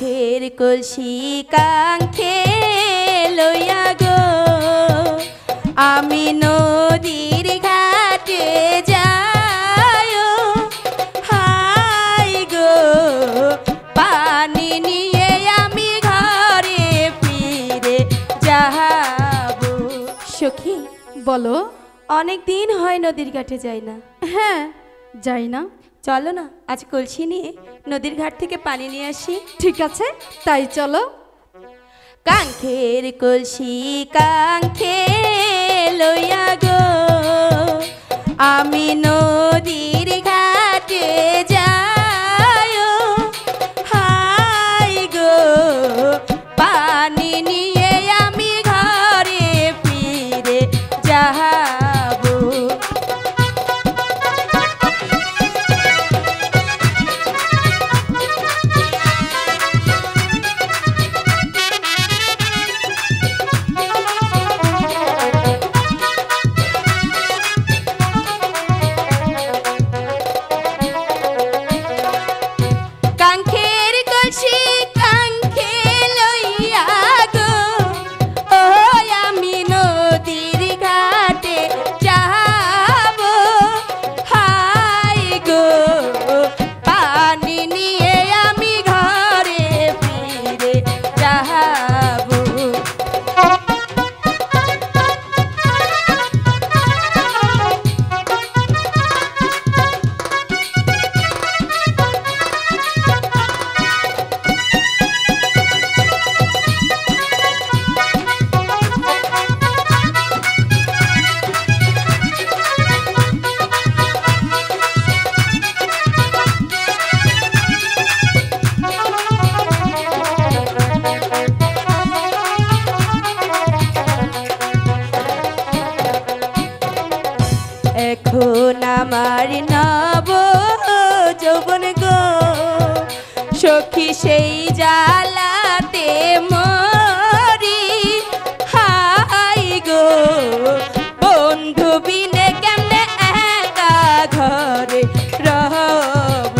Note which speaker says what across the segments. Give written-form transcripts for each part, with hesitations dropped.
Speaker 1: কাঙ্ক্ষের কলসি কাঙ্ক্ষে লইয়া গো আমি নদীর ঘাটে যাই হাই গো পানি নিয়ে আমি ঘরে ফিরে যাব। সখী
Speaker 2: বলো।
Speaker 1: অনেক দিন হয় নদীর ঘাটে যাই না।
Speaker 2: হ্যাঁ যাই না,
Speaker 1: চলো না আজ কলসি নিয়ে নদীর ঘাট থেকে পানি নিয়ে আসি।
Speaker 2: ঠিক আছে তাই চলো।
Speaker 1: কাঙ্ক্ষের কলসি কাঙ্ক্ষে লইয়া গো আমি নদীর ঘাটে যাই হাই গো পানি নিয়ে আমি ঘরে ফিরে যাব। এখন আমার নব যৌবন গো সখী সেই জ্বালাতে মরি হাই গো বন্ধু বিনে কেমনে একা ঘরে রহব।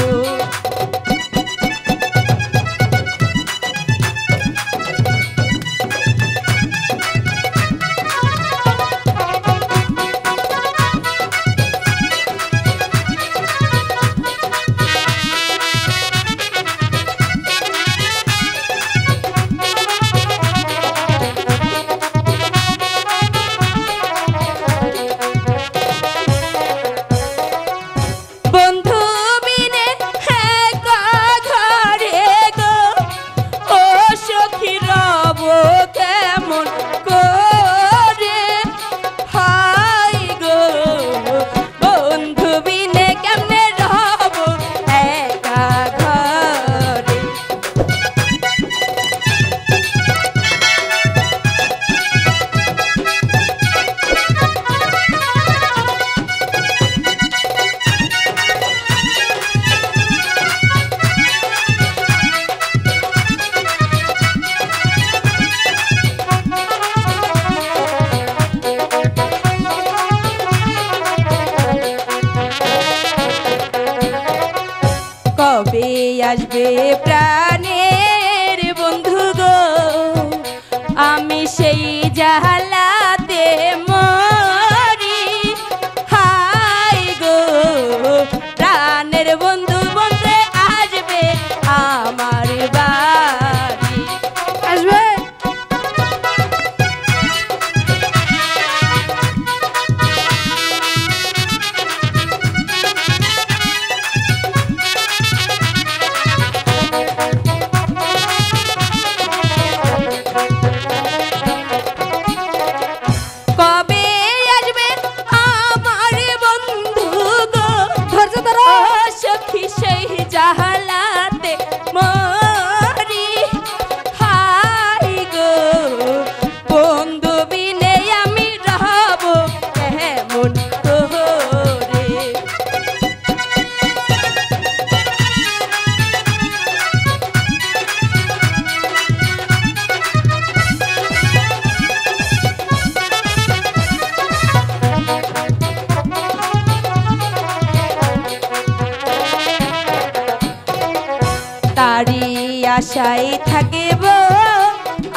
Speaker 1: আশায় থাকিব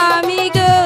Speaker 1: আমি গো